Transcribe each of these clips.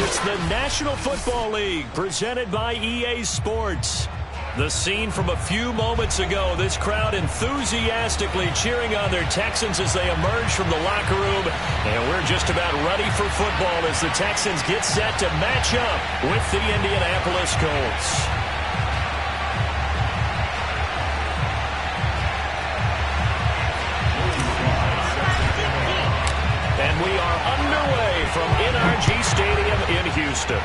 It's the National Football League presented by EA Sports. The scene from a few moments ago, this crowd enthusiastically cheering on their Texans as they emerge from the locker room. And we're just about ready for football as the Texans get set to match up with the Indianapolis Colts. And we are underway from NRG Stadium in Houston.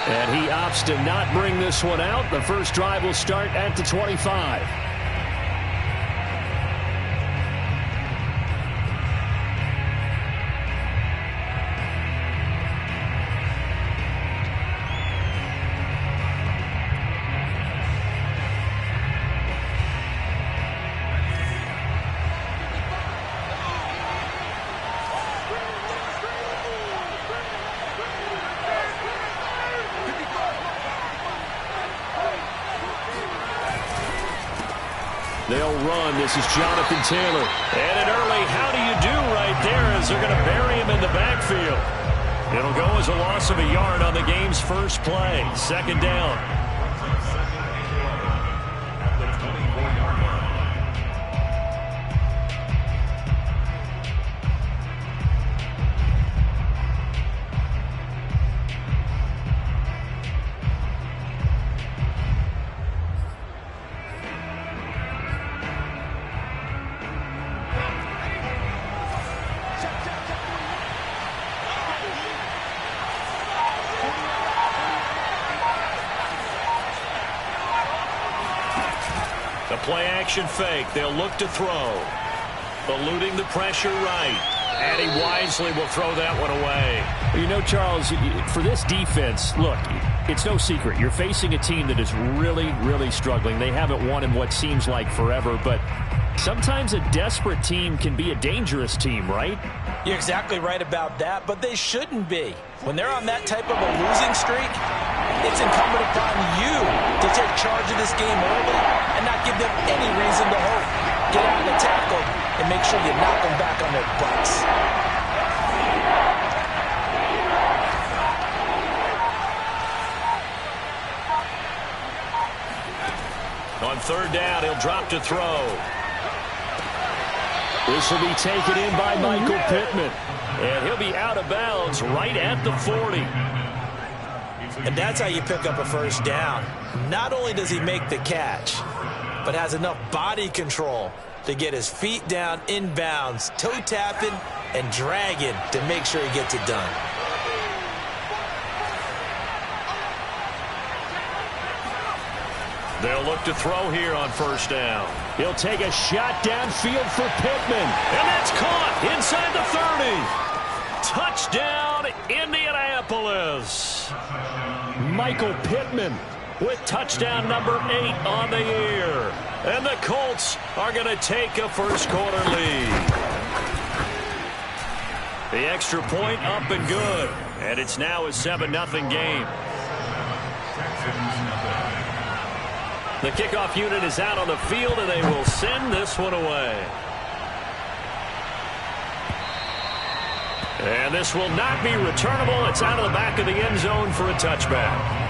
And he opts to not bring this one out. The first drive will start at the 25. They'll run. This is Jonathan Taylor. And an early how do you do right there as they're going to bury him in the backfield. It'll go as a loss of a yard on the game's first play. Second down. The play-action fake. They'll look to throw. Eluding the pressure right. And he wisely will throw that one away. You know, Charles, for this defense, look, it's no secret. You're facing a team that is really, really struggling. They haven't won in what seems like forever, but sometimes a desperate team can be a dangerous team, right? You're exactly right about that, but they shouldn't be. When they're on that type of a losing streak, it's incumbent upon you to take charge of this game early and not give them any reason to hope. Get out of the tackle and make sure you knock them back on their butts. On third down, he'll drop to throw. This will be taken in by Michael Pittman. And he'll be out of bounds right at the 40. And that's how you pick up a first down. Not only does he make the catch, but has enough body control to get his feet down inbounds, toe tapping and dragging to make sure he gets it done. They'll look to throw here on first down. He'll take a shot downfield for Pittman. And that's caught inside the 30. Touchdown, Indianapolis. Michael Pittman with touchdown number 8 on the year. And the Colts are going to take a first quarter lead. The extra point up and good. And it's now a 7-0 game. The kickoff unit is out on the field, and they will send this one away. And this will not be returnable. It's out of the back of the end zone for a touchback.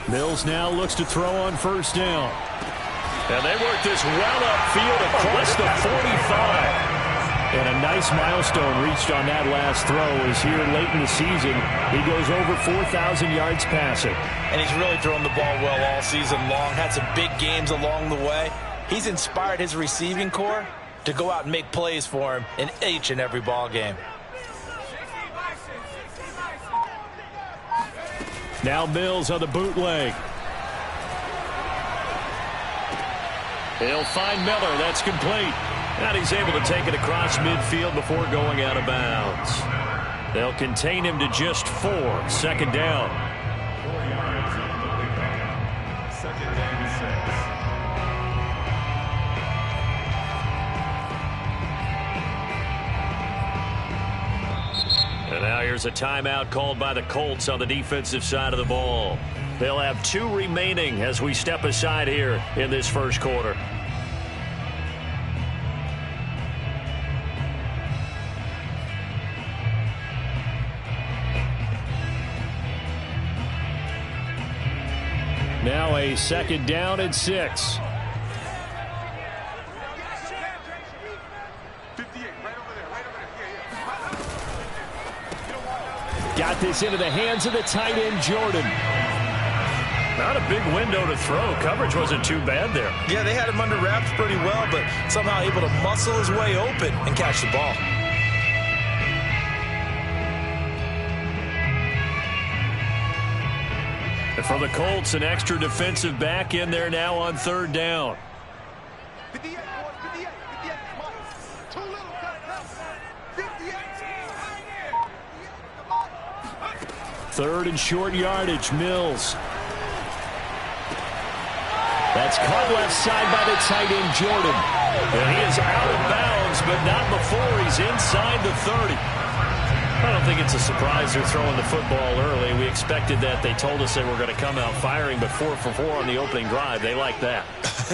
Mills now looks to throw on first down. And they work this well upfield across the 45. And a nice milestone reached on that last throw is here late in the season. He goes over 4,000 yards passing. And he's really thrown the ball well all season long. Had some big games along the way. He's inspired his receiving corps to go out and make plays for him in each and every ball game. Now Mills on the bootleg. He'll find Miller. That's complete. And he's able to take it across midfield before going out of bounds. They'll contain him to just 4. 2nd down. And now here's a timeout called by the Colts on the defensive side of the ball. They'll have 2 remaining as we step aside here in this first quarter. Now a 2nd down and 6. Got this into the hands of the tight end, Jordan. Not a big window to throw. Coverage wasn't too bad there. Yeah, they had him under wraps pretty well, but somehow able to muscle his way open and catch the ball. And for the Colts, an extra defensive back in there now on 3rd down. 3rd and short yardage, Mills. That's caught left side by the tight end, Jordan. And he is out of bounds, but not before he's inside the 30. I don't think it's a surprise they're throwing the football early. We expected that. They told us they were going to come out firing, but 4 for 4 on the opening drive. They like that.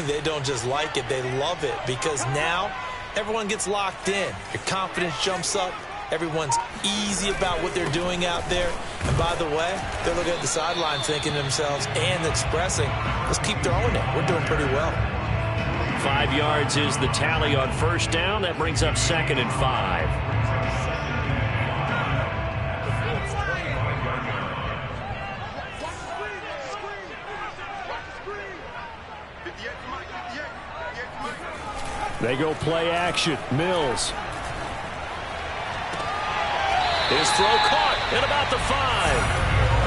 They don't just like it, they love it, because now everyone gets locked in. Your confidence jumps up. Everyone's easy about what they're doing out there. And by the way, they're looking at the sideline thinking to themselves and expressing, let's keep throwing it. We're doing pretty well. 5 yards is the tally on 1st down. That brings up 2nd and 5. They go play action. Mills. His throw caught at about the 5.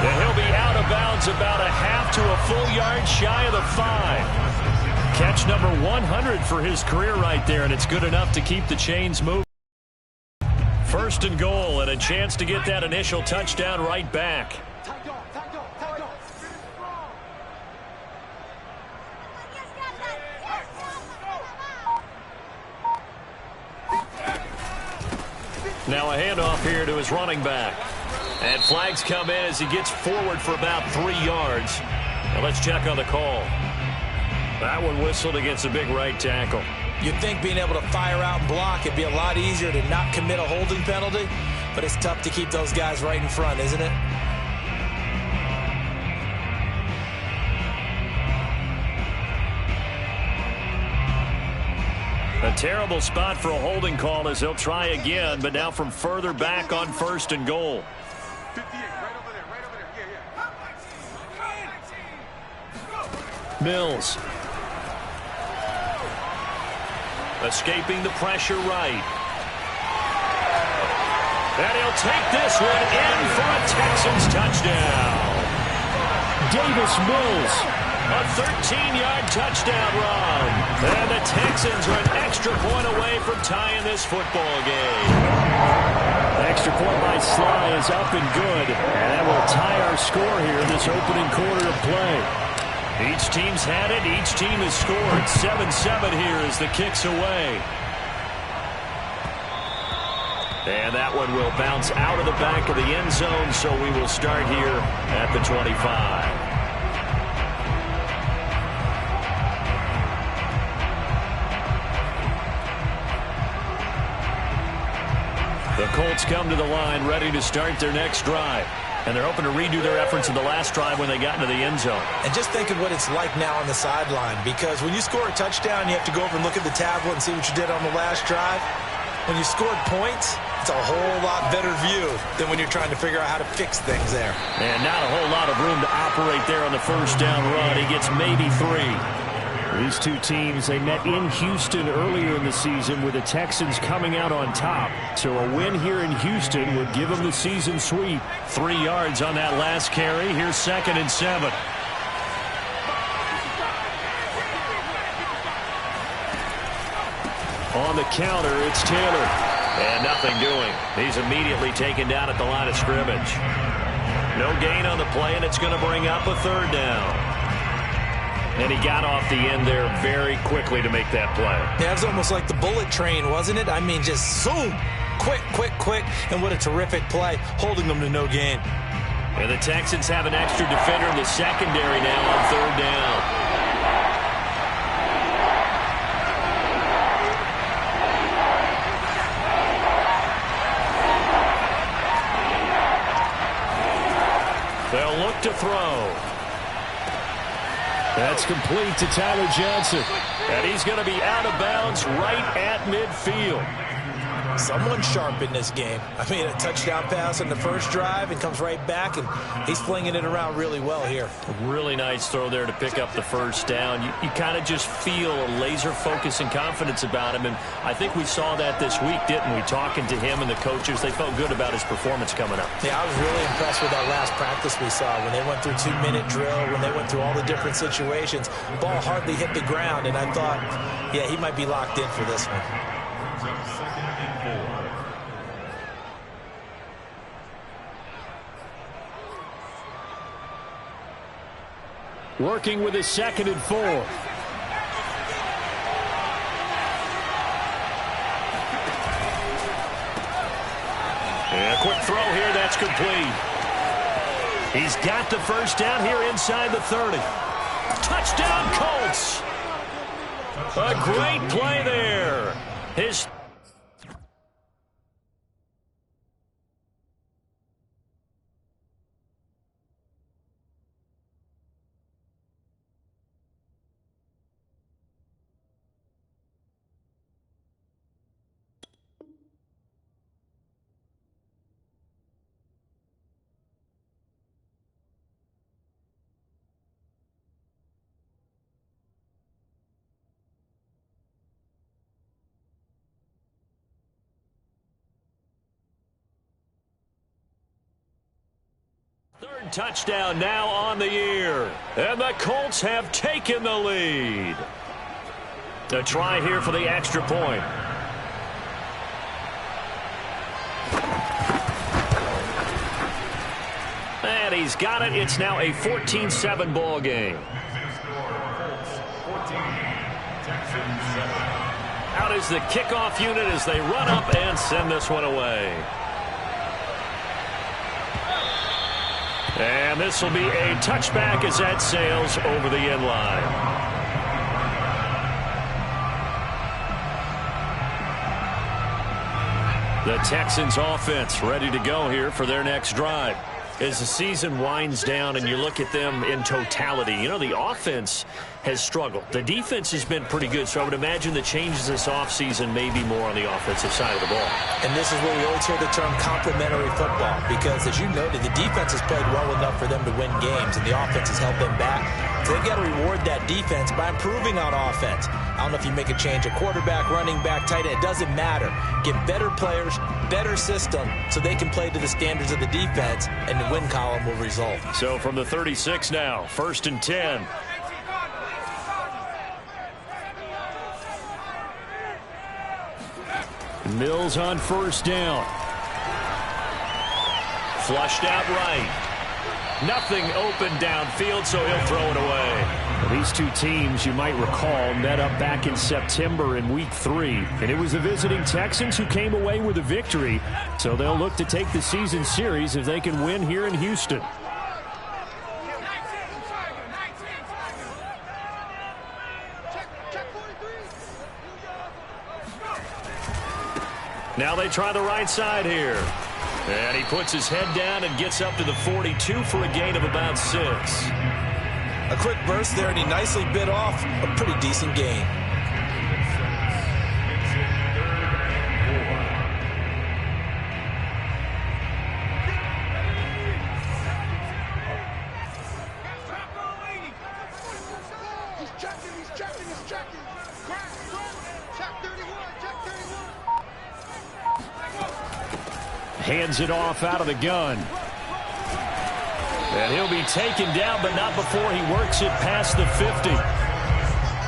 And he'll be out of bounds about a half to a full yard shy of the 5. Catch number 100 for his career right there, and it's good enough to keep the chains moving. 1st and goal, and a chance to get that initial touchdown right back. Now a handoff here to his running back. And flags come in as he gets forward for about 3 yards. Now let's check on the call. That one whistled against a big right tackle. You'd think being able to fire out and block, it'd be a lot easier to not commit a holding penalty, but it's tough to keep those guys right in front, isn't it? A terrible spot for a holding call as he'll try again, but now from further back on 1st and goal. 58, right over there, right over there. Mills. Escaping the pressure right. And he'll take this one in for a Texans touchdown. Davis Mills. A 13-yard touchdown run. And the Texans are an extra point away from tying this football game. The extra point by Sly is up and good. And that will tie our score here in this opening quarter of play. Each team's had it. Each team has scored. 7-7 here as the kick's away. And that one will bounce out of the back of the end zone, so we will start here at the 25. The Colts come to the line ready to start their next drive. And they're hoping to redo their efforts in the last drive when they got into the end zone. And just think of what it's like now on the sideline, because when you score a touchdown, you have to go over and look at the tablet and see what you did on the last drive. When you scored points, it's a whole lot better view than when you're trying to figure out how to fix things there. And not a whole lot of room to operate there on the first down run. He gets maybe 3. These two teams, they met in Houston earlier in the season with the Texans coming out on top. So a win here in Houston would give them the season sweep. 3 yards on that last carry. Here's 2nd and 7. On the counter, it's Taylor. And nothing doing. He's immediately taken down at the line of scrimmage. No gain on the play, and it's going to bring up a third down. And he got off the end there very quickly to make that play. Yeah, it was almost like the bullet train, wasn't it? I mean, just zoom. Quick, quick, quick. And what a terrific play, holding them to no gain. And the Texans have an extra defender in the secondary now on third down. They'll look to throw. That's complete to Tyler Johnson. And he's going to be out of bounds right at midfield. Someone sharp in this game. I mean, a touchdown pass on the first drive and comes right back, and he's flinging it around really well here. A really nice throw there to pick up the first down. You kind of just feel a laser focus and confidence about him, and I think we saw that this week, didn't we? Talking to him and the coaches, they felt good about his performance coming up. Yeah, I was really impressed with that last practice we saw when they went through 2-minute drill, when they went through all the different situations. Ball hardly hit the ground, and I thought, yeah, he might be locked in for this one. Working with his 2nd and 4. And a quick throw here, that's complete. He's got the first down here inside the 30. Touchdown, Colts! A great play there. His third touchdown now on the year. And the Colts have taken the lead. A try here for the extra point. And he's got it. It's now a 14-7 ball game. Out is the kickoff unit as they run up and send this one away. And this will be a touchback as that sails over the end line. The Texans offense ready to go here for their next drive. As the season winds down and you look at them in totality, you know, the offense has struggled. The defense has been pretty good, so I would imagine the changes this offseason may be more on the offensive side of the ball. And this is where we always hear the term complementary football, because as you noted, the defense has played well enough for them to win games, and the offense has held them back. So they've got to reward that defense by improving on offense. I don't know if you make a change, a quarterback, running back, tight end, it doesn't matter. Get better players, better system, so they can play to the standards of the defense, and the win column will result. So from the 36 now, 1st and 10. Mills on first down. Flushed out right. Nothing open downfield, so he'll throw it away. These two teams, you might recall, met up back in September in Week 3. And it was the visiting Texans who came away with a victory. So they'll look to take the season series if they can win here in Houston. Now they try the right side here. And he puts his head down and gets up to the 42 for a gain of about 6. A quick burst there, and he nicely bit off a pretty decent gain. Hands it off out of the gun. And he'll be taken down, but not before he works it past the 50.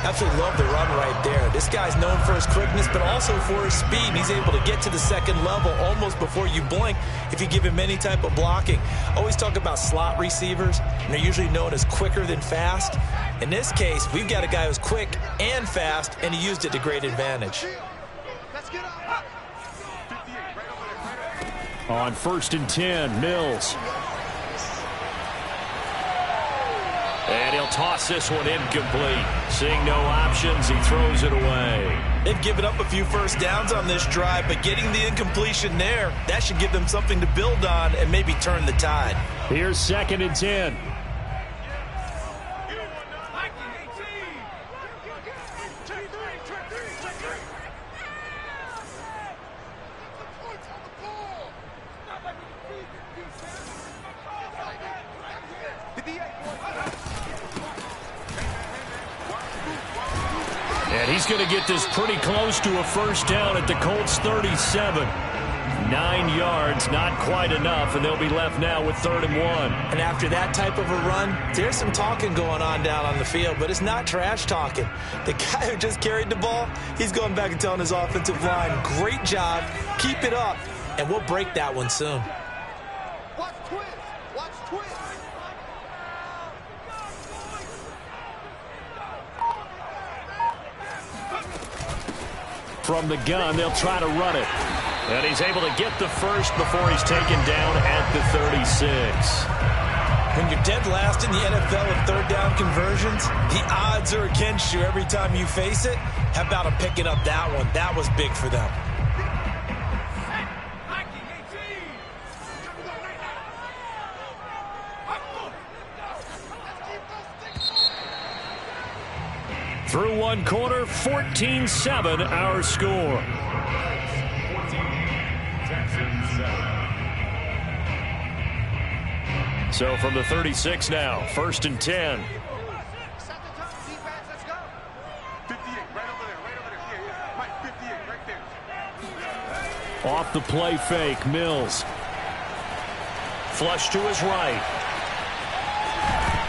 Absolutely love the run right there. This guy's known for his quickness, but also for his speed. And he's able to get to the second level almost before you blink if you give him any type of blocking. Always talk about slot receivers, and they're usually known as quicker than fast. In this case, we've got a guy who's quick and fast, and he used it to great advantage. On 1st and 10, Mills. And he'll toss this one incomplete. Seeing no options, he throws it away. They've given up a few first downs on this drive, but getting the incompletion there, that should give them something to build on and maybe turn the tide. Here's 2nd and 10. And he's going to get this pretty close to a first down at the Colts 37. 9 yards, not quite enough, and they'll be left now with 3rd and 1. And after that type of a run, there's some talking going on down on the field, but it's not trash talking. The guy who just carried the ball, he's going back and telling his offensive line, great job, keep it up, and we'll break that one soon. Watch twist. Watch twist. From the gun, they'll try to run it. And he's able to get the first before he's taken down at the 36. When you're dead last in the NFL in third down conversions, the odds are against you every time you face it. How about him picking up that one? That was big for them. Through one quarter, 14-7 our score. So from the 36 now, 1st and 10. Off the play fake, Mills. Flush to his right.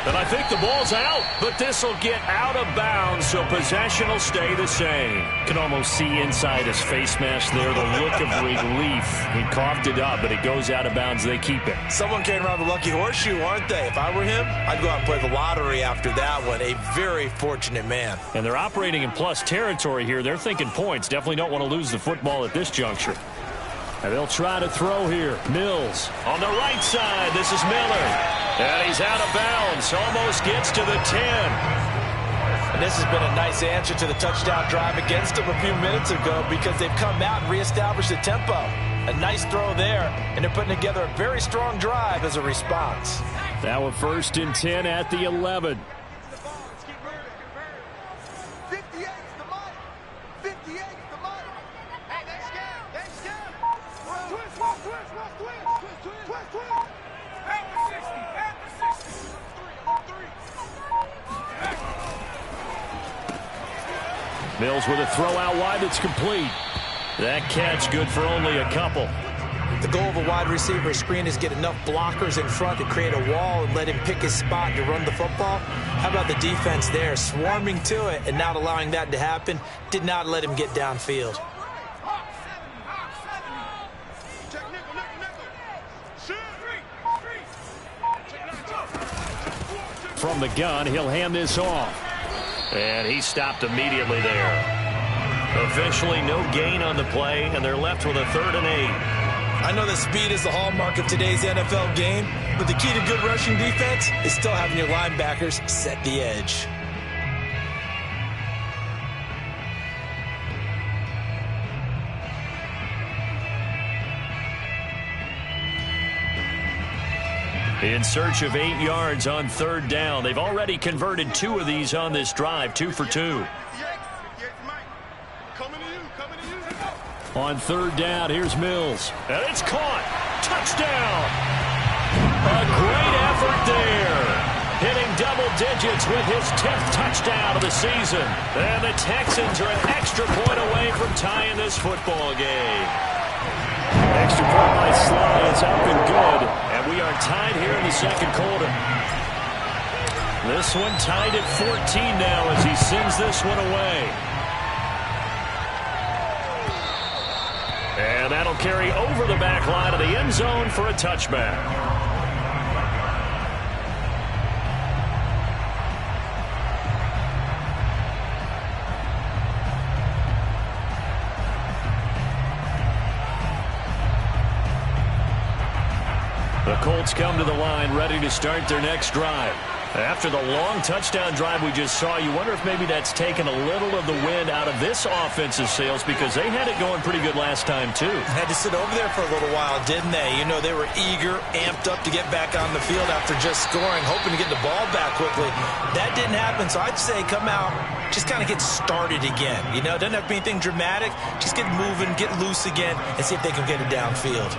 And I think the ball's out, but this will get out of bounds, so possession will stay the same. You can almost see inside his face mask there the look of relief. He coughed it up, but it goes out of bounds. They keep it. Someone came around the lucky horseshoe, aren't they? If I were him, I'd go out and play the lottery after that one. A very fortunate man. And they're operating in plus territory here. They're thinking points. Definitely don't want to lose the football at this juncture. And they'll try to throw here. Mills. On the right side, this is Miller. And he's out of bounds. Almost gets to the 10. And this has been a nice answer to the touchdown drive against them a few minutes ago because they've come out and reestablished the tempo. A nice throw there, and they're putting together a very strong drive as a response. Now a 1st and 10 at the 11. Mills with a throw out wide. It's complete. That catch good for only a couple. The goal of a wide receiver screen is get enough blockers in front to create a wall and let him pick his spot to run the football. How about the defense there, swarming to it and not allowing that to happen? Did not let him get downfield. From the gun, he'll hand this off. And he stopped immediately there. Officially no gain on the play, and they're left with a 3rd and 8. I know that speed is the hallmark of today's NFL game, but the key to good rushing defense is still having your linebackers set the edge. In search of 8 yards on 3rd down. They've already converted 2 of these on this drive, 2 for 2. On 3rd down, here's Mills. And it's caught. Touchdown. A great effort there. Hitting double digits with his 10th touchdown of the season. And the Texans are an extra point away from tying this football game. Extra point by Sly. It's up and good. And we are tied here in the 2nd quarter. This one tied at 14 now as he sends this one away. And that'll carry over the back line of the end zone for a touchback. The Colts come to the line ready to start their next drive. After the long touchdown drive we just saw, you wonder if maybe that's taken a little of the wind out of this offense's sails because they had it going pretty good last time too. Had to sit over there for a little while, didn't they? You know, they were eager, amped up to get back on the field after just scoring, hoping to get the ball back quickly. That didn't happen, so I'd say come out, just kind of get started again. You know, it doesn't have to be anything dramatic. Just get moving, get loose again, and see if they can get it downfield.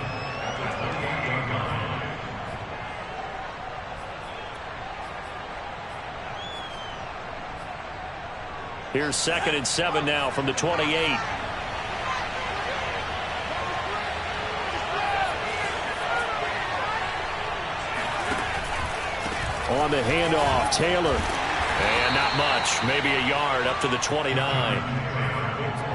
Here's 2nd and 7 now from the 28. On the handoff, Taylor. And not much, maybe a yard up to the 29.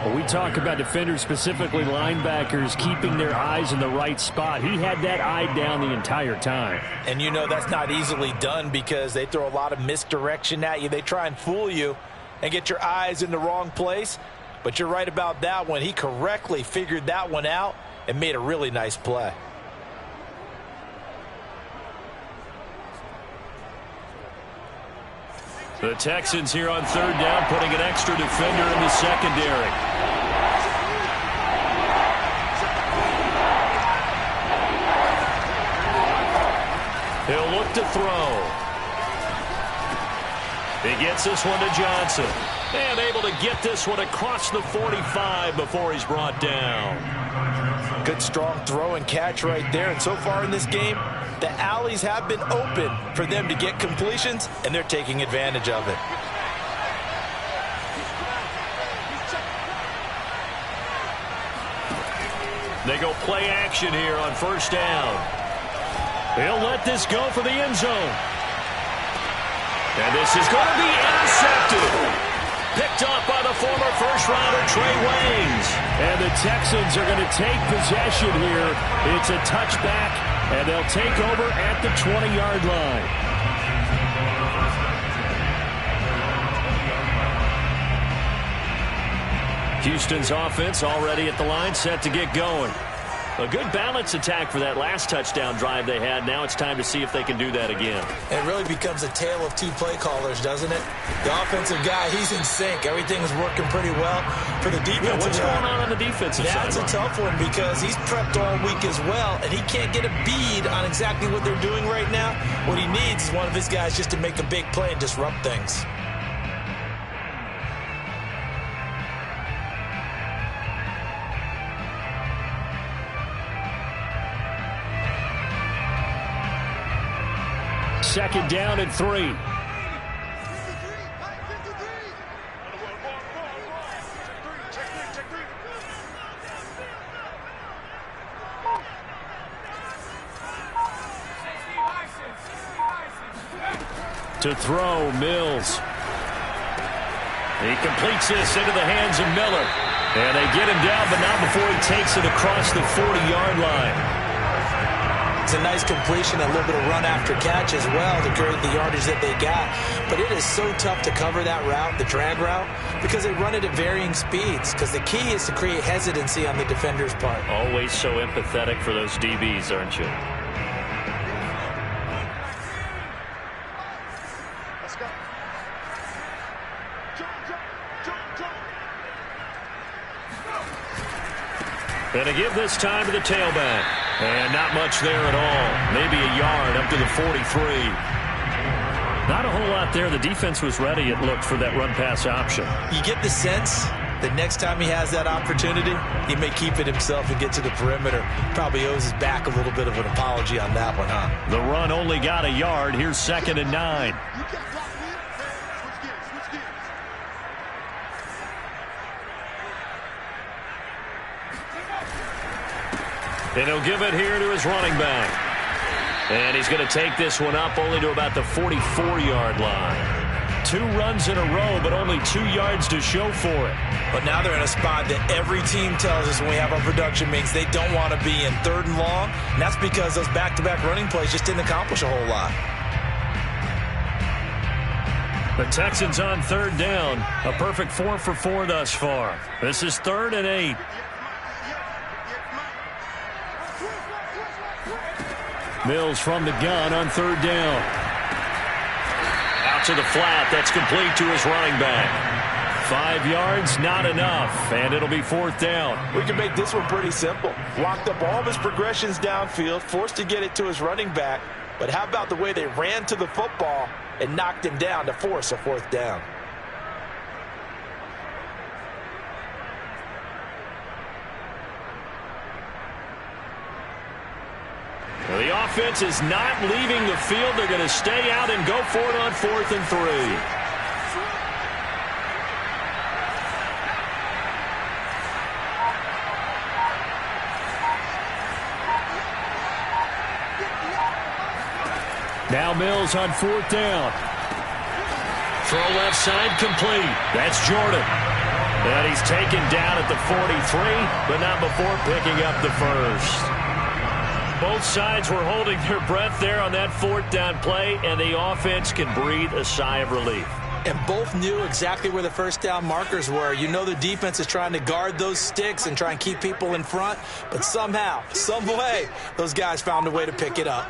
Well, we talk about defenders, specifically linebackers, keeping their eyes in the right spot. He had that eye down the entire time. And you know that's not easily done because they throw a lot of misdirection at you. They try and fool you and get your eyes in the wrong place. But you're right about that one. He correctly figured that one out and made a really nice play. The Texans here on 3rd down, putting an extra defender in the secondary. He'll look to throw. He gets this one to Johnson. And able to get this one across the 45 before he's brought down. Good strong throw and catch right there. And so far in this game, the alleys have been open for them to get completions, and they're taking advantage of it. They go play action here on 1st down. He'll let this go for the end zone. And this is going to be intercepted. Picked up by the former first-rounder Trey Waynes. And the Texans are going to take possession here. It's a touchback, and they'll take over at the 20-yard line. Houston's offense already at the line, set to get going. A good balance attack for that last touchdown drive they had. Now it's time to see if they can do that again. It really becomes a tale of two play callers, doesn't it? The offensive guy, he's in sync. Everything is working pretty well for the defensive what's guy. going on the defensive side? That's a tough one because he's prepped all week as well, and he can't get a bead on exactly what they're doing right now. What he needs is one of his guys just to make a big play and disrupt things. Second down and 3. To throw, Mills. He completes this into the hands of Miller. And they get him down, but not before he takes it across the 40-yard line. It's a nice completion, a little bit of run after catch as well to create the yardage that they got. But it is so tough to cover that route, the drag route, because they run it at varying speeds. Because the key is to create hesitancy on the defender's part. Always so empathetic for those DBs, aren't you? Let's go. Jump, jump, jump, jump. And to give this time to the tailback. And not much there at all. Maybe a yard up to the 43. Not a whole lot there. The defense was ready, it looked, for that run-pass option. You get the sense that next time he has that opportunity, he may keep it himself and get to the perimeter. Probably owes his back a little bit of an apology on that one, huh? The run only got a yard. Here's 2nd and 9. And he'll give it here to his running back. And he's going to take this one up only to about the 44-yard line. 2 runs in a row, but only 2 yards to show for it. But now they're in a spot that every team tells us when we have our production meetings they don't want to be in, 3rd and long. And that's because those back-to-back running plays just didn't accomplish a whole lot. The Texans on 3rd down. A perfect 4 for 4 thus far. This is 3rd and 8. Mills from the gun on 3rd down. Out to the flat. That's complete to his running back. 5 yards, not enough, and it'll be 4th down. We can make this one pretty simple. Locked up all of his progressions downfield, forced to get it to his running back. But how about the way they ran to the football and knocked him down to force a 4th down? Well, the offense is not leaving the field. They're going to stay out and go for it on 4th and 3. Now Mills on 4th down. Throw left side complete. That's Jordan. And he's taken down at the 43, but not before picking up the first. Both sides were holding their breath there on that 4th down play, and the offense can breathe a sigh of relief. And both knew exactly where the 1st down markers were. You know the defense is trying to guard those sticks and try and keep people in front, but somehow, some way, those guys found a way to pick it up.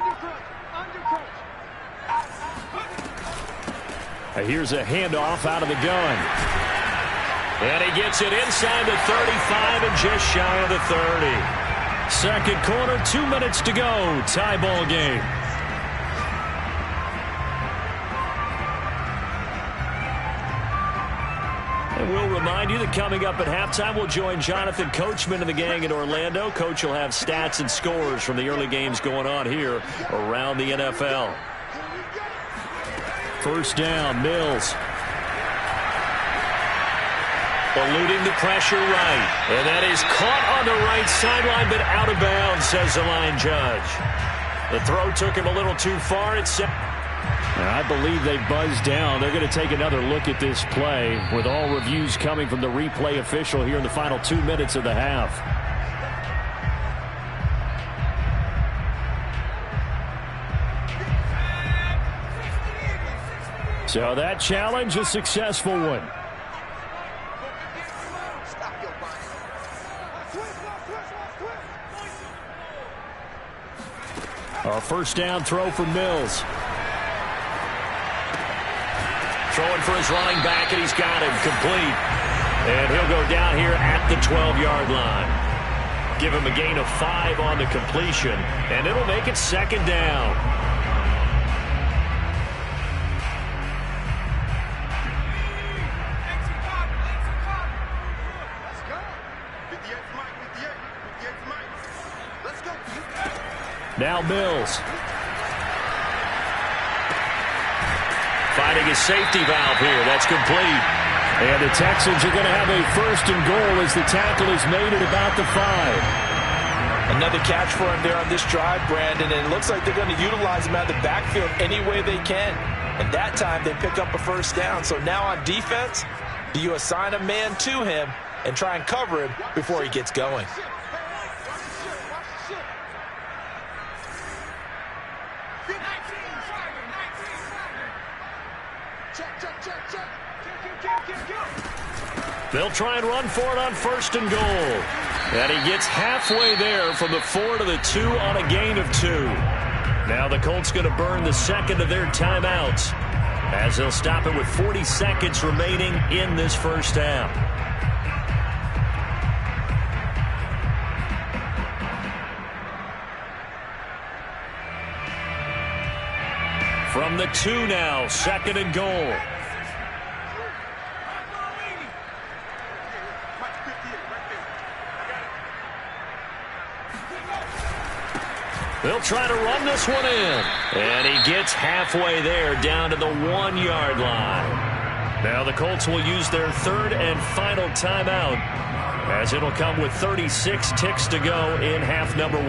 Here's a handoff out of the gun. And he gets it inside the 35 and just shy of the 30. 2nd quarter, 2 minutes to go. Tie ball game. And we'll remind you that coming up at halftime, we'll join Jonathan Coachman and the gang in Orlando. Coach will have stats and scores from the early games going on here around the NFL. 1st down, Mills. Eluding the pressure right. And that is caught on the right sideline, but out of bounds, says the line judge. The throw took him a little too far. I believe they buzzed down. They're going to take another look at this play with all reviews coming from the replay official here in the final 2 minutes of the half. So that challenge, a successful one. A 1st down throw for Mills. Throwing for his running back, and he's got him complete. And he'll go down here at the 12-yard line. Give him a gain of 5 on the completion, and it'll make it 2nd down. Now Mills. Finding his safety valve here. That's complete. And the Texans are going to have a 1st and goal as the tackle is made at about the 5. Another catch for him there on this drive, Brandon, and it looks like they're going to utilize him out of the backfield any way they can. And that time they pick up a 1st down. So now on defense, do you assign a man to him and try and cover him before he gets going? They'll try and run for it on 1st and goal. And he gets halfway there from the 4 to the 2 on a gain of 2. Now the Colts going to burn the 2nd of their timeouts as they'll stop it with 40 seconds remaining in this 1st half. From the 2 now, 2nd and goal. They'll try to run this one in. And he gets halfway there down to the 1-yard line. Now the Colts will use their 3rd and final timeout as it'll come with 36 ticks to go in half number 1.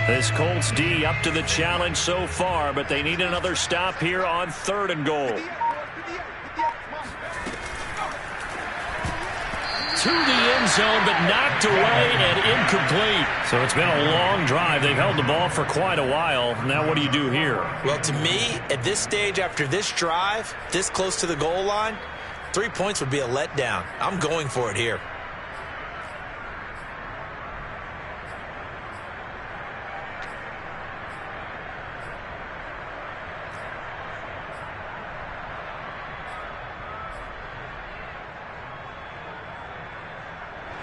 This Colts D up to the challenge so far, but they need another stop here on 3rd and goal. To the end zone, but knocked away and incomplete. So it's been a long drive. They've held the ball for quite a while. Now what do you do here? Well, to me, at this stage, after this drive, this close to the goal line, 3 points would be a letdown. I'm going for it here.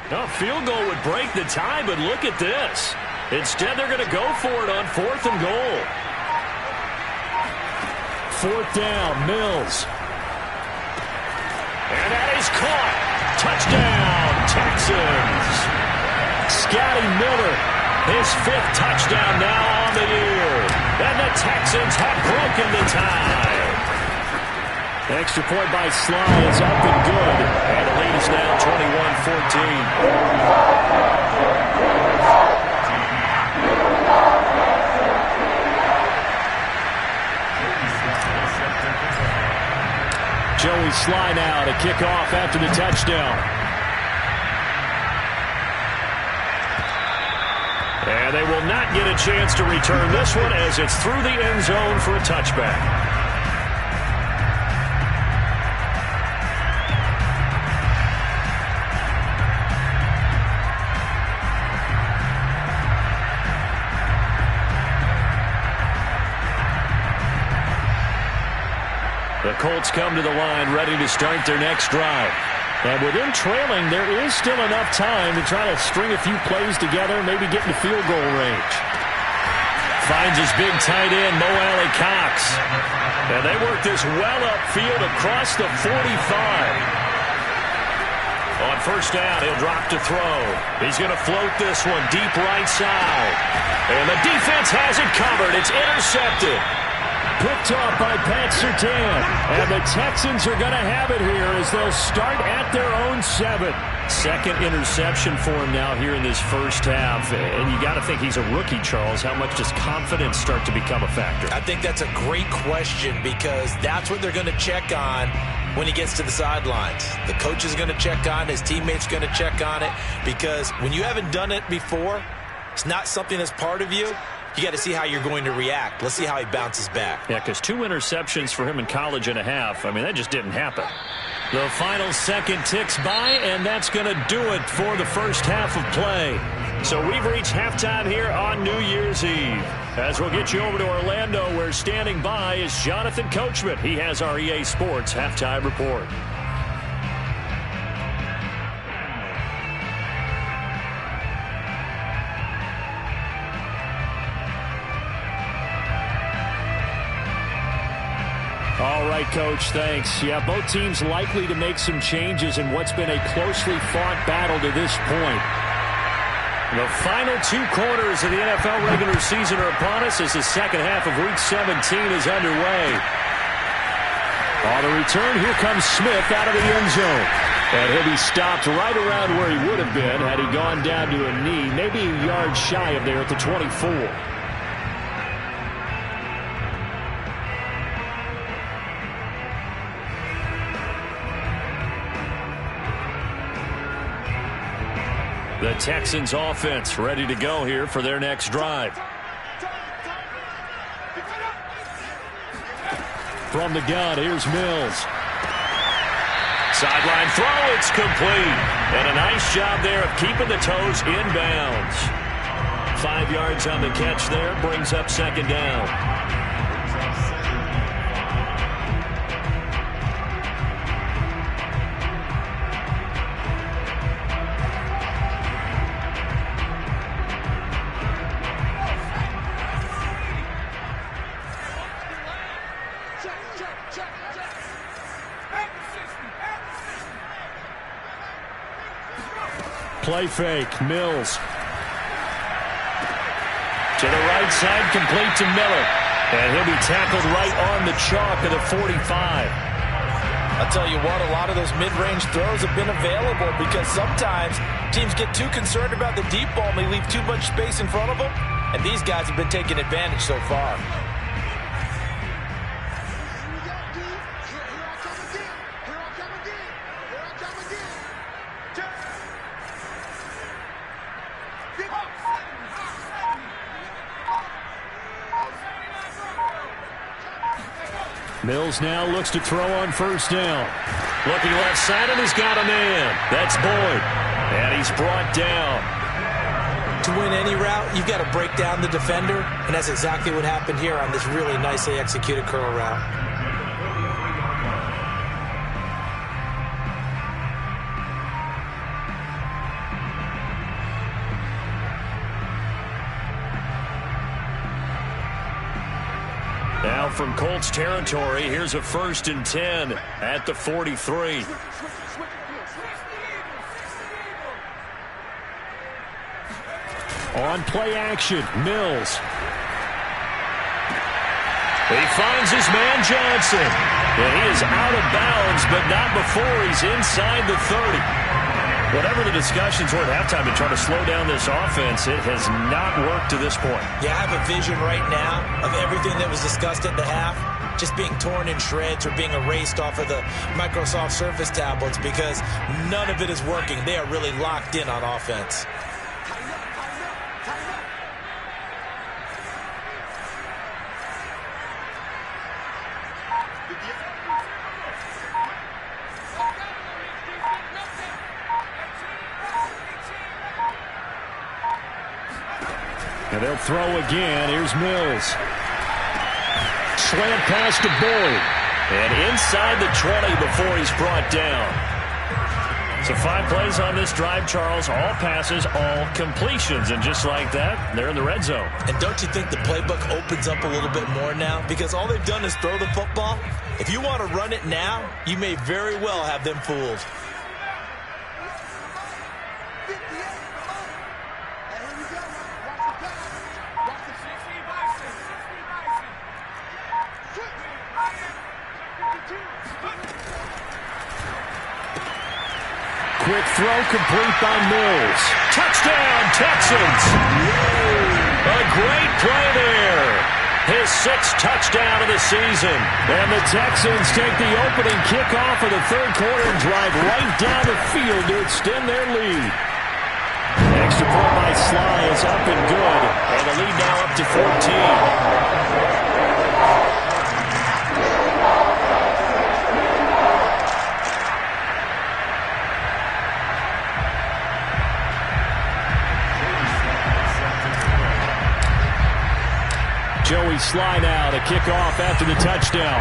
No, field goal would break the tie, but look at this. Instead, they're going to go for it on 4th and goal. 4th down, Mills. And that is caught. Touchdown, Texans. Scotty Miller, his 5th touchdown now on the year. And the Texans have broken the tie. Extra point by Sly is up and good. And the lead is now 21-14. Joey Sly now to kick off after the touchdown. And they will not get a chance to return this one as it's through the end zone for a touchback. The Colts come to the line ready to start their next drive. And with them trailing, there is still enough time to try to string a few plays together, maybe get in the field goal range. Finds his big tight end, Mo Alley-Cox. And they work this well upfield across the 45. On 1st down, he'll drop to throw. He's going to float this one deep right side. And the defense has it covered. It's intercepted. Picked off by Pat Surtain. And the Texans are going to have it here as they'll start at their own 7. 2nd interception for him now here in this first half. And you got to think he's a rookie, Charles. How much does confidence start to become a factor? I think that's a great question because that's what they're going to check on when he gets to the sidelines. The coach is going to check on it. His teammates going to check on it because when you haven't done it before, it's not something that's part of you. You got to see how you're going to react. Let's see how he bounces back. Yeah, because 2 interceptions for him in college and a half. I mean, that just didn't happen. The final second ticks by, and that's going to do it for the first half of play. So we've reached halftime here on New Year's Eve. As we'll get you over to Orlando, where standing by is Jonathan Coachman. He has our EA Sports halftime report. All right, Coach, thanks. Yeah, both teams likely to make some changes in what's been a closely fought battle to this point. The final 2 quarters of the NFL regular season are upon us as the second half of Week 17 is underway. On the return, here comes Smith out of the end zone. And he'll be stopped right around where he would have been had he gone down to a knee, maybe a yard shy of there at the 24. The Texans offense ready to go here for their next drive. From the gun, here's Mills. Sideline throw, it's complete. And a nice job there of keeping the toes in bounds. 5 yards on the catch there, brings up 2nd down. Play fake, Mills. To the right side, complete to Miller. And he'll be tackled right on the chalk of the 45. I'll tell you what, a lot of those mid-range throws have been available because sometimes teams get too concerned about the deep ball and they leave too much space in front of them, And these guys have been taking advantage so far. Mills now looks to throw on first down. Looking left side, and he's got a man. That's Boyd. And he's brought down. To win any route, you've got to break down the defender, and that's exactly what happened here on this really nicely executed curl route. Now from Colts territory, here's a 1st and 10 at the 43. On play action, Mills. He finds his man Johnson. And he is out of bounds, but not before he's inside the 30. Whatever the discussions were at halftime to try to slow down this offense, it has not worked to this point. Yeah, I have a vision right now of everything that was discussed at the half just being torn in shreds or being erased off of the Microsoft Surface tablets because none of it is working. They are really locked in on offense. And they'll throw again. Here's Mills. Slant pass to Boyd. And inside the 20 before he's brought down. So 5 plays on this drive, Charles. All passes, all completions. And just like that, they're in the red zone. And don't you think the playbook opens up a little bit more now? Because all they've done is throw the football. If you want to run it now, you may very well have them fooled. Quick throw complete by Mills. Touchdown, Texans. A great play there. His 6th touchdown of the season. And the Texans take the opening kickoff of the 3rd quarter and drive right down the field to extend their lead. Extra point by Sly is up and good. And the lead now up to 14. Joey Sly now to kick off after the touchdown.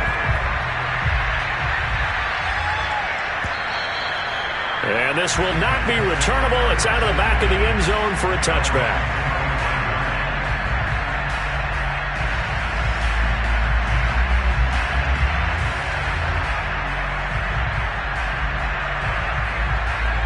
And this will not be returnable. It's out of the back of the end zone for a touchback.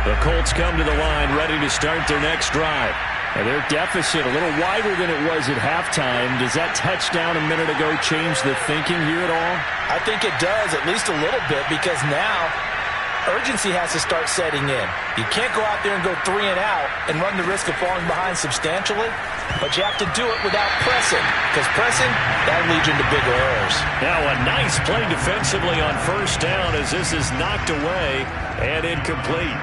The Colts come to the line ready to start their next drive. And their deficit a little wider than it was at halftime. Does that touchdown a minute ago change the thinking here at all? I think it does, at least a little bit, because now urgency has to start setting in. You can't go out there and go 3 and out and run the risk of falling behind substantially, but you have to do it without pressing, because pressing, that leads into bigger errors. Now a nice play defensively on first down as this is knocked away and incomplete.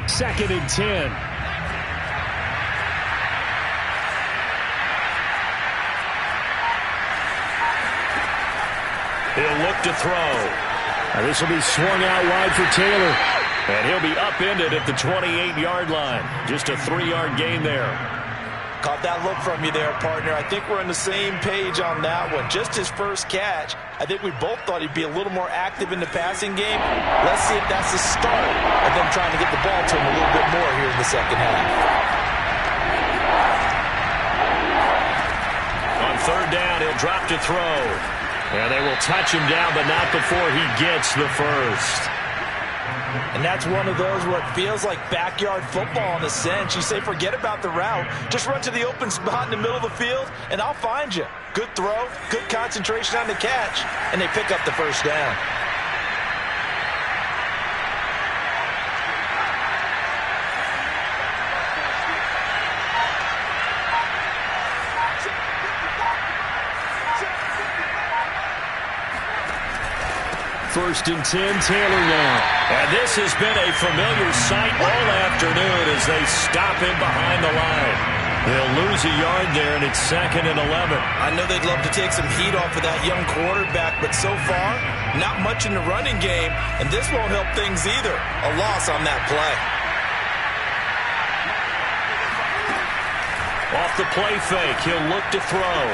Second and 10. He'll look to throw. Now this will be swung out wide for Taylor. And he'll be upended at the 28-yard line. Just a 3-yard gain there. Caught that look from you there, partner. I think we're on the same page on that one. Just his first catch. I think we both thought he'd be a little more active in the passing game. Let's see if that's the start of them trying to get the ball to him a little bit more here in the second half. On 3rd down, he'll drop to throw. And they will touch him down, but not before he gets the first. And that's one of those where it feels like backyard football in a sense. You say, forget about the route. Just run to the open spot in the middle of the field, and I'll find you. Good throw, good concentration on the catch, and they pick up the first down. First and 10, Taylor now. And this has been a familiar sight all afternoon as they stop him behind the line. They'll lose a yard there, and it's 2nd and 11. I know they'd love to take some heat off of that young quarterback, but so far, not much in the running game, and this won't help things either. A loss on that play. Off the play fake, he'll look to throw.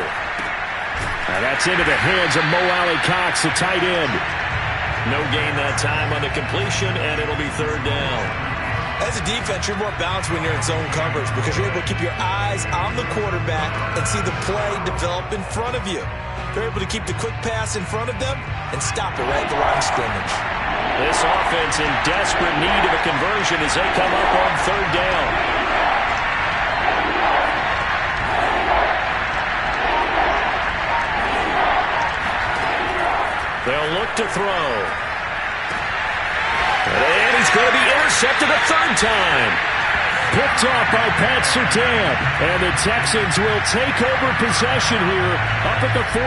Now that's into the hands of Mo Alley-Cox, the tight end. No gain that time on the completion, and it'll be 3rd down. As a defense, you're more balanced when you're in zone coverage because you're able to keep your eyes on the quarterback and see the play develop in front of you. They're able to keep the quick pass in front of them and stop it right at the line of scrimmage. This offense in desperate need of a conversion as they come up on 3rd down. They'll look to throw. And he's going to be intercepted a 3rd time. Picked off by Pat Surtain. And the Texans will take over possession here up at the 44.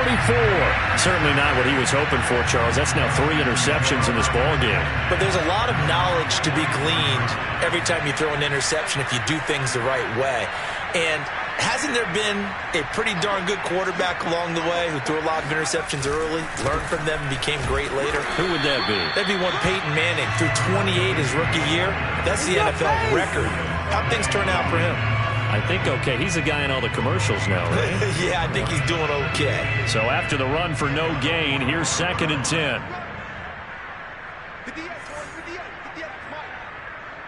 Certainly not what he was hoping for, Charles. That's now 3 interceptions in this ballgame. But there's a lot of knowledge to be gleaned every time you throw an interception if you do things the right way. And hasn't there been a pretty darn good quarterback along the way who threw a lot of interceptions early, learned from them, and became great later? Who would that be? That'd be one Peyton Manning. Threw 28 his rookie year. That's the NFL record. How'd things turn out for him? I think okay. He's the guy in all the commercials now, right? Yeah, I think he's doing okay. So after the run for no gain, here's 2nd and 10.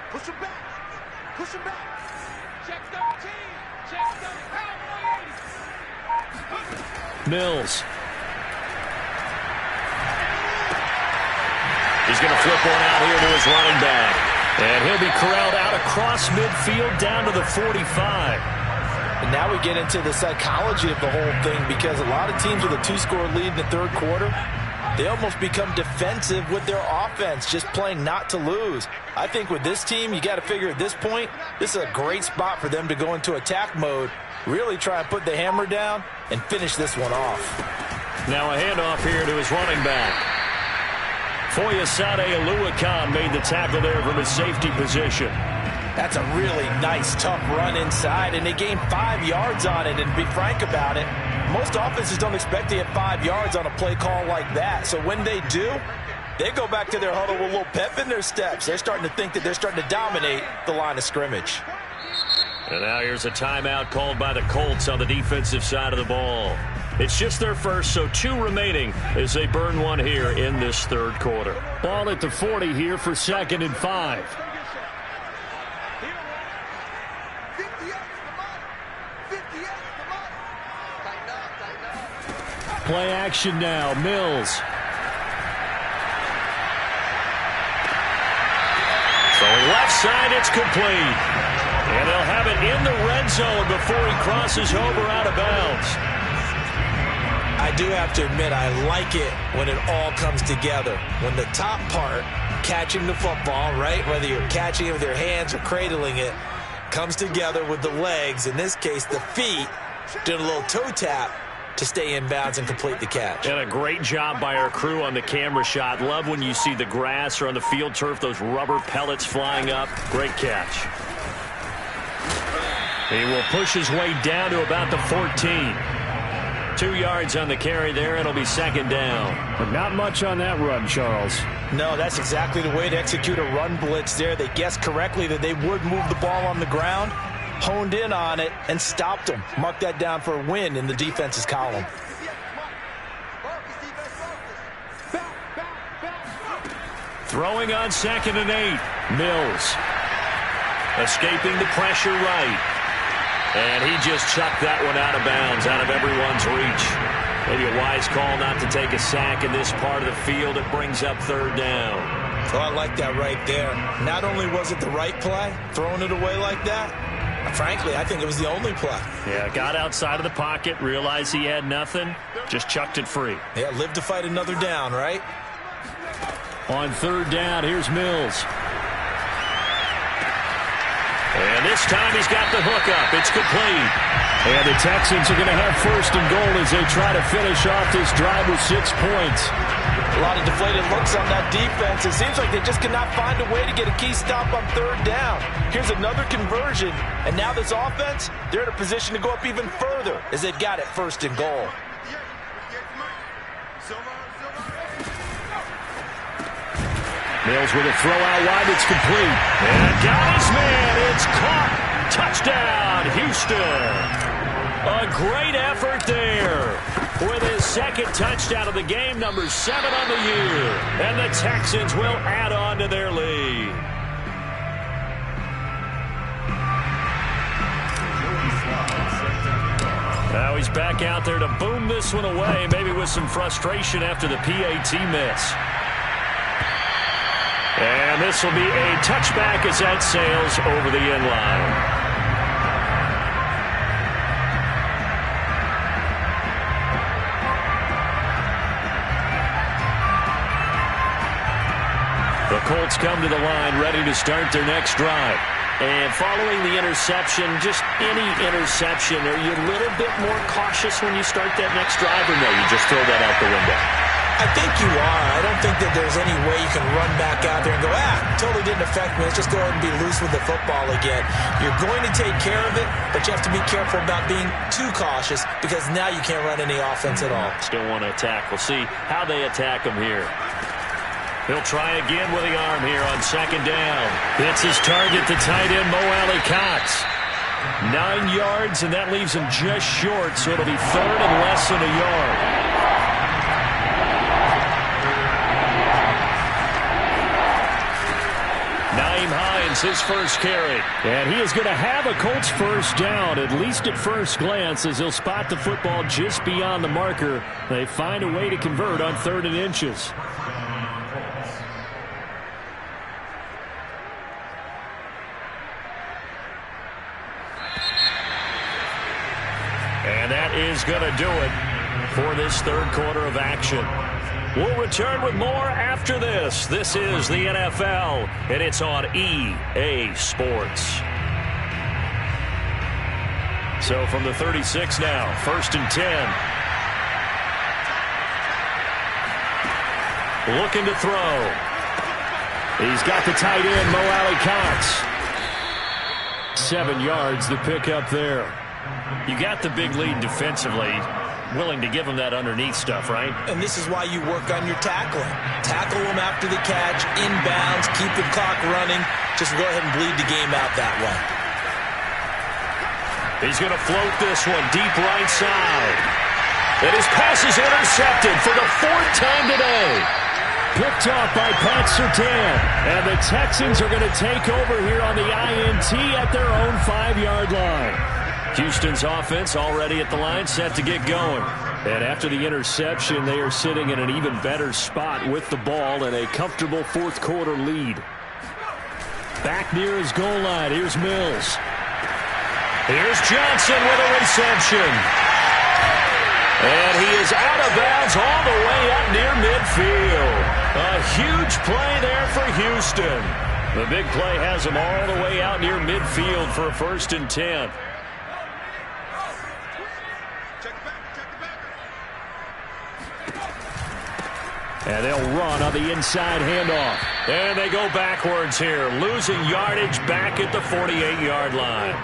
Push him back. Push him back. Check 13. Check 13. Mills. He's going to flip one out here to his running back. And he'll be corralled out across midfield down to the 45. And now we get into the psychology of the whole thing because a lot of teams with a 2-score lead in the 3rd quarter, they almost become defensive with their offense, just playing not to lose. I think with this team, you got to figure at this point, this is a great spot for them to go into attack mode, really try and put the hammer down and finish this one off. Now a handoff here to his running back. Foyesade Oluwakan made the tackle there from his safety position. That's a really nice, tough run inside, and they gained 5 yards on it. And to be frank about it, most offenses don't expect to get 5 yards on a play call like that. So when they do, they go back to their huddle with a little pep in their steps. They're starting to think that they're starting to dominate the line of scrimmage. And now here's a timeout called by the Colts on the defensive side of the ball. It's just their first, so 2 remaining as they burn one here in this 3rd quarter. Ball at the 40 here for 2nd and 5. Play action now. Mills. Throwing left side, it's complete. And they'll have it in the red zone before he crosses over out of bounds. I do have to admit, I like it when it all comes together. When the top part, catching the football, right, whether you're catching it with your hands or cradling it, comes together with the legs, in this case the feet, doing a little toe tap to stay in bounds and complete the catch. And a great job by our crew on the camera shot. Love when you see the grass or on the field turf, those rubber pellets flying up. Great catch. He will push his way down to about the 14. 2 yards on the carry there. It'll be 2nd down. But not much on that run, Charles. No, that's exactly the way to execute a run blitz there. They guessed correctly that they would move the ball on the ground, honed in on it, and stopped them. Mark that down for a win in the defense's column. Throwing on 2nd and 8. Mills. Escaping the pressure right. And he just chucked that one out of bounds, out of everyone's reach. Maybe a wise call not to take a sack in this part of the field. It brings up 3rd down. Oh, I like that right there. Not only was it the right play, throwing it away like that, frankly, I think it was the only play. Yeah, got outside of the pocket, realized he had nothing, just chucked it free. Yeah, live to fight another down, right? On third down, here's Mills. And this time he's got the hook up. It's complete. And the Texans are going to have first and goal as they try to finish off this drive with 6 points. A lot of deflated looks on that defense. It seems like they just cannot find a way to get a key stop on third down. Here's another conversion. And now this offense, they're in a position to go up even further as they've got it first and goal. Mills with a throw out wide. It's complete. And got his man. It's caught. Touchdown, Houston. A great effort there. With his second touchdown of the game, number 7 on the year. And the Texans will add on to their lead. Now he's back out there to boom this one away, maybe with some frustration after the PAT miss. And this will be a touchback as that sails over the end line. The Colts come to the line ready to start their next drive. And following the interception, just any interception, are you a little bit more cautious when you start that next drive, or no, you just throw that out the window? I think you are. I don't think that there's any way you can run back out there and go, totally didn't affect me. Let's just go ahead and be loose with the football again. You're going to take care of it, but you have to be careful about being too cautious because now you can't run any offense at all. Still want to attack. We'll see how they attack him here. He'll try again with the arm here on second down. It's his target, the tight end, Mo Alley-Cox. 9 yards, and that leaves him just short, so it'll be third and less than a yard. Nyheim Hines, his first carry. And he is going to have a Colts first down, at least at first glance, as he'll spot the football just beyond the marker. They find a way to convert on 3rd and inches. And that is going to do it for this third quarter of action. We'll return with more after this. This is the NFL, and it's on EA Sports. So from the 36 now, 1st and 10. Looking to throw. He's got the tight end, Mo Alley-Cox. 7 yards, the pickup there. You got the big lead defensively. Willing to give him that underneath stuff, right? And this is why you work on your tackling. Tackle him after the catch, inbounds, keep the clock running. Just go ahead and bleed the game out that way. He's going to float this one deep right side. And his pass is intercepted for the 4th time today. Picked off by Pat Surtain. And the Texans are going to take over here on the INT at their own 5-yard line. Houston's offense already at the line, set to get going. And after the interception, they are sitting in an even better spot with the ball and a comfortable 4th quarter lead. Back near his goal line, here's Mills. Here's Johnson with a reception. And he is out of bounds all the way up near midfield. A huge play there for Houston. The big play has him all the way out near midfield for a 1st and 10. And they'll run on the inside handoff. And they go backwards here, losing yardage back at the 48-yard line.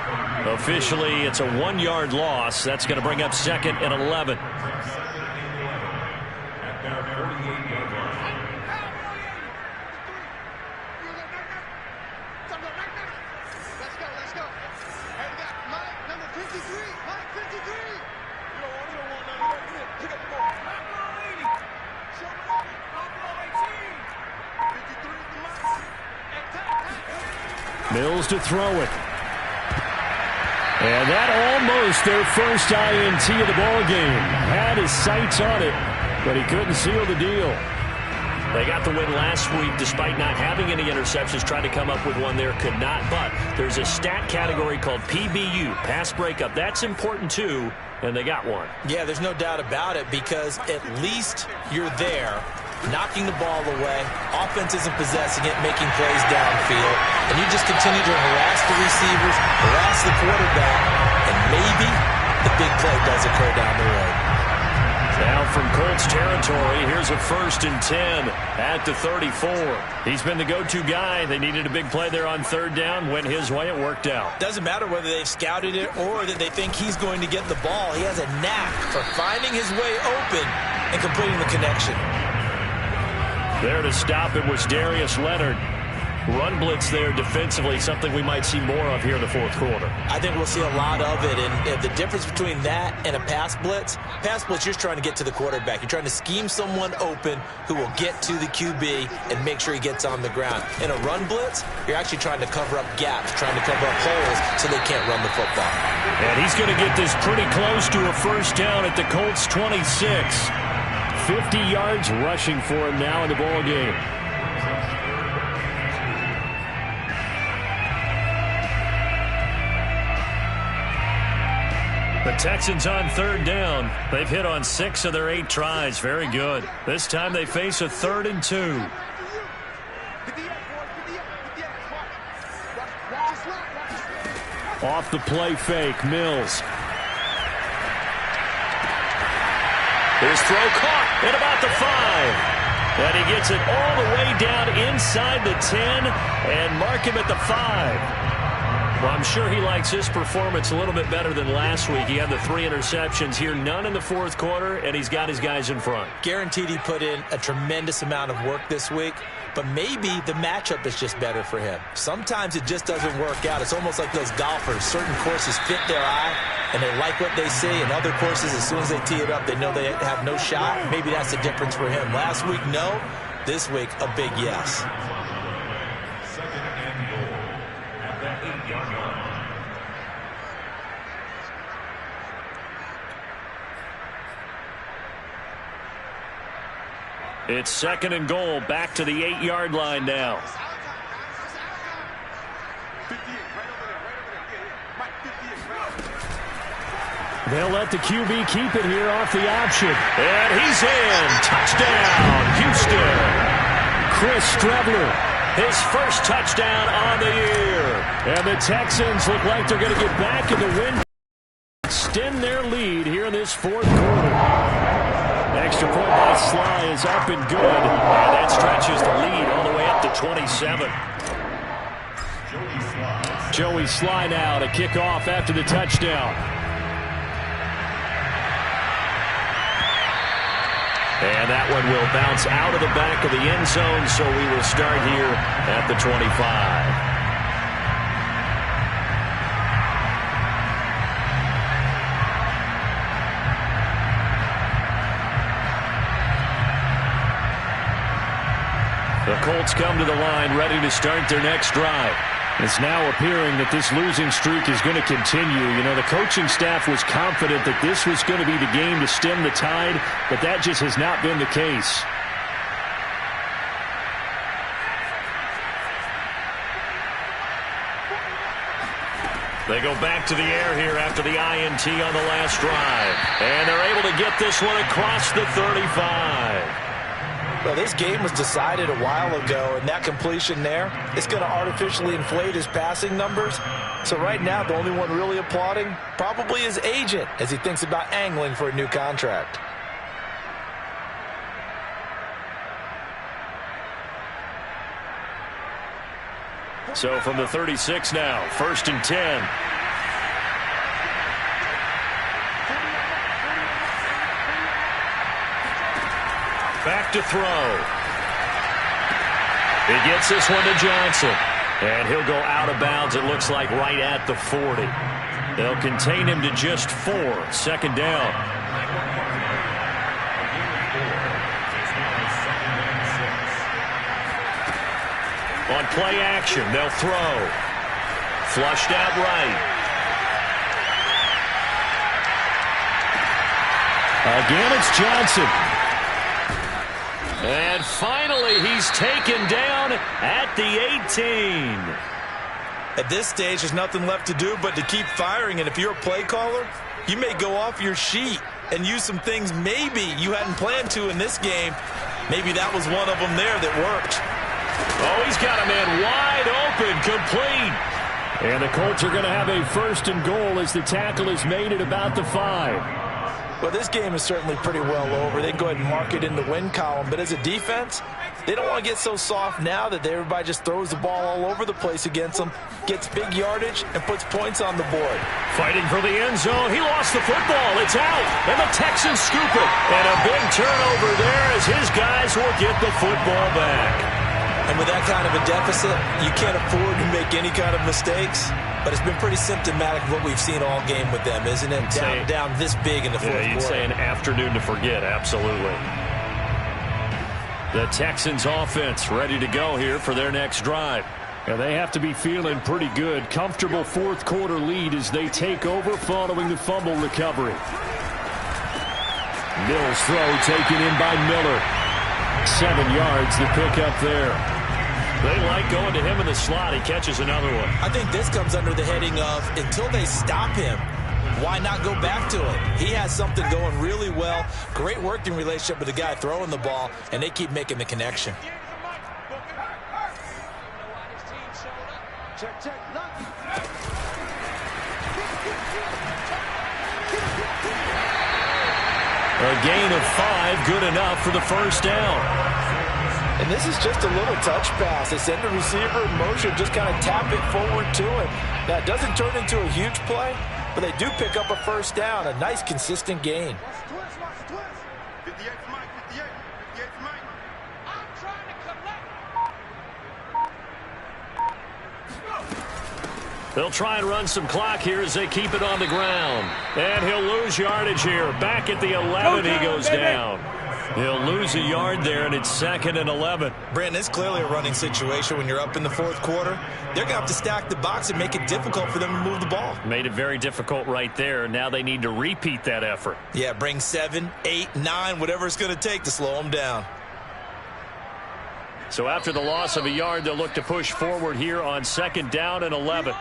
Officially, it's a 1-yard loss. That's going to bring up 2nd and 11. Mills to throw it. And that almost their first INT of the ball game. Had his sights on it, but he couldn't seal the deal. They got the win last week despite not having any interceptions. Tried to come up with one there, could not. But there's a stat category called PBU, pass breakup. That's important too, and they got one. Yeah, there's no doubt about it, because at least you're there, knocking the ball away. Offense isn't possessing it, making plays downfield. And you just continue to harass the receivers, harass the quarterback, and maybe the big play does occur down the road. Now from Colts territory, here's a 1st and 10 at the 34. He's been the go-to guy. They needed a big play there on 3rd down. Went his way. It worked out. Doesn't matter whether they've scouted it or that they think he's going to get the ball. He has a knack for finding his way open and completing the connection. There to stop it was Darius Leonard. Run blitz there defensively, something we might see more of here in the 4th quarter. I think we'll see a lot of it, and the difference between that and a pass blitz, you're just trying to get to the quarterback. You're trying to scheme someone open who will get to the QB and make sure he gets on the ground. In a run blitz, you're actually trying to cover up gaps, trying to cover up holes so they can't run the football. And he's going to get this pretty close to a 1st down at the Colts 26. 50 yards rushing for him now in the ball game. The Texans on 3rd down. They've hit on 6 of their 8 tries. Very good. This time they face a 3rd and 2. Off the play fake, Mills. His throw caught at about the 5. And he gets it all the way down inside the 10 and mark him at the 5. Well, I'm sure he likes his performance a little bit better than last week. He had the 3 interceptions here, none in the 4th quarter, and he's got his guys in front. Guaranteed he put in a tremendous amount of work this week, but maybe the matchup is just better for him. Sometimes it just doesn't work out. It's almost like those golfers. Certain courses fit their eye, and they like what they see, and other courses, as soon as they tee it up, they know they have no shot. Maybe that's the difference for him. Last week, no. This week, a big yes. It's 2nd and goal, back to the 8-yard line now. They'll let the QB keep it here off the option. And he's in. Touchdown, Houston. Chris Streveler, his first touchdown on the year. And the Texans look like they're going to get back in the win. Extend their lead here in this 4th quarter. Extra point by Sly is up and good. And that stretches the lead all the way up to 27. Joey Sly now to kick off after the touchdown. And that one will bounce out of the back of the end zone, so we will start here at the 25. The Colts come to the line ready to start their next drive. It's now appearing that this losing streak is going to continue. You know, the coaching staff was confident that this was going to be the game to stem the tide, but that just has not been the case. They go back to the air here after the INT on the last drive. And they're able to get this one across the 35. Well, this game was decided a while ago, and that completion there, it's going to artificially inflate his passing numbers. So right now, the only one really applauding probably his agent as he thinks about angling for a new contract. So from the 36 now, 1st and 10. Back to throw. He gets this one to Johnson. And he'll go out of bounds, it looks like, right at the 40. They'll contain him to just 4. 2nd down. On play action, they'll throw. Flushed out right. Again, it's Johnson. And finally, he's taken down at the 18. At this stage, there's nothing left to do but to keep firing. And if you're a play caller, you may go off your sheet and use some things maybe you hadn't planned to in this game. Maybe that was one of them there that worked. Oh, he's got a man wide open, complete. And the Colts are going to have a 1st and goal as the tackle is made at about the 5. Well, this game is certainly pretty well over. They can go ahead and mark it in the win column. But as a defense, they don't want to get so soft now that everybody just throws the ball all over the place against them, gets big yardage, and puts points on the board. Fighting for the end zone. He lost the football. It's out. And the Texans scoop it. And a big turnover there as his guys will get the football back. And with that kind of a deficit, you can't afford to make any kind of mistakes. But it's been pretty symptomatic of what we've seen all game with them, isn't it? Down this big in the fourth quarter. You'd say an afternoon to forget, absolutely. The Texans offense ready to go here for their next drive. And they have to be feeling pretty good. Comfortable fourth quarter lead as they take over following the fumble recovery. Mills throw taken in by Miller. 7 yards the pickup there. They like going to him in the slot. He catches another one. I think this comes under the heading of until they stop him, why not go back to it? He has something going really well. Great working relationship with the guy throwing the ball, and they keep making the connection. A gain of 5, good enough for the 1st down. And this is just a little touch pass. They send the receiver in motion, just kind of tap it forward to him. Now, it doesn't turn into a huge play, but they do pick up a 1st down, a nice, consistent gain. They'll try and run some clock here as they keep it on the ground. And he'll lose yardage here. Back at the 11, he goes down. He'll lose a yard there, and it's 2nd and 11. Brandon, it's clearly a running situation when you're up in the fourth quarter. They're going to have to stack the box and make it difficult for them to move the ball. Made it very difficult right there. Now they need to repeat that effort. Yeah, bring 7, 8, 9, whatever it's going to take to slow them down. So after the loss of a yard, they'll look to push forward here on 2nd down and 11.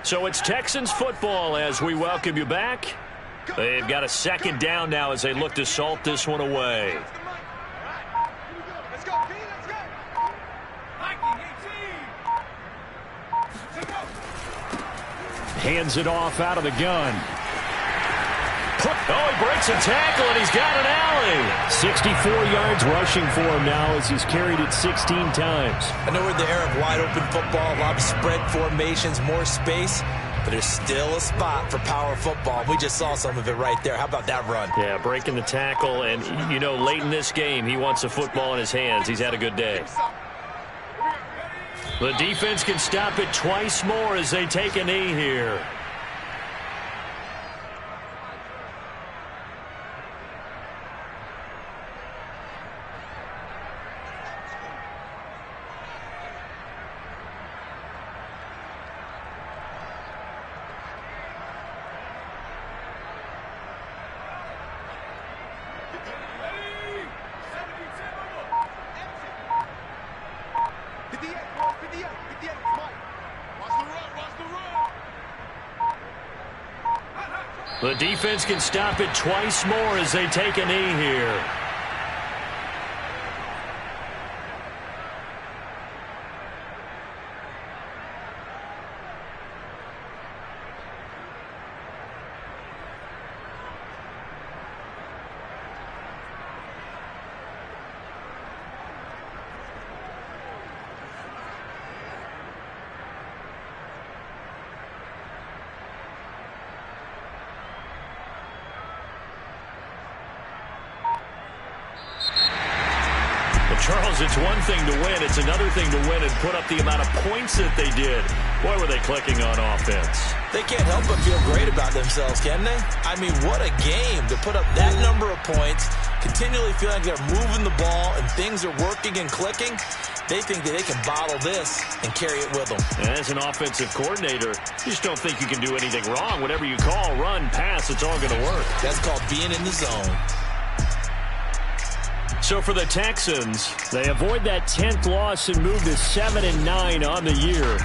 So it's Texans football as we welcome you back. They've got a 2nd down now as they look to salt this one away. Hands it off out of the gun. Oh, he breaks a tackle, and he's got an alley. 64 yards rushing for him now as he's carried it 16 times. I know we're in the era of wide-open football, a lot of spread formations, more space, but there's still a spot for power football. We just saw some of it right there. How about that run? Yeah, breaking the tackle, and, you know, late in this game, he wants the football in his hands. He's had a good day. The defense can stop it twice more as they take a knee here. The defense can stop it twice more as they take a knee here. Charles, it's one thing to win. It's another thing to win and put up the amount of points that they did. Boy, were they clicking on offense. They can't help but feel great about themselves, can they? I mean, what a game to put up that number of points, continually feeling like they're moving the ball and things are working and clicking. They think that they can bottle this and carry it with them. And as an offensive coordinator, you just don't think you can do anything wrong. Whatever you call, run, pass, it's all going to work. That's called being in the zone. So for the Texans, they avoid that 10th loss and move to 7-9 on the year.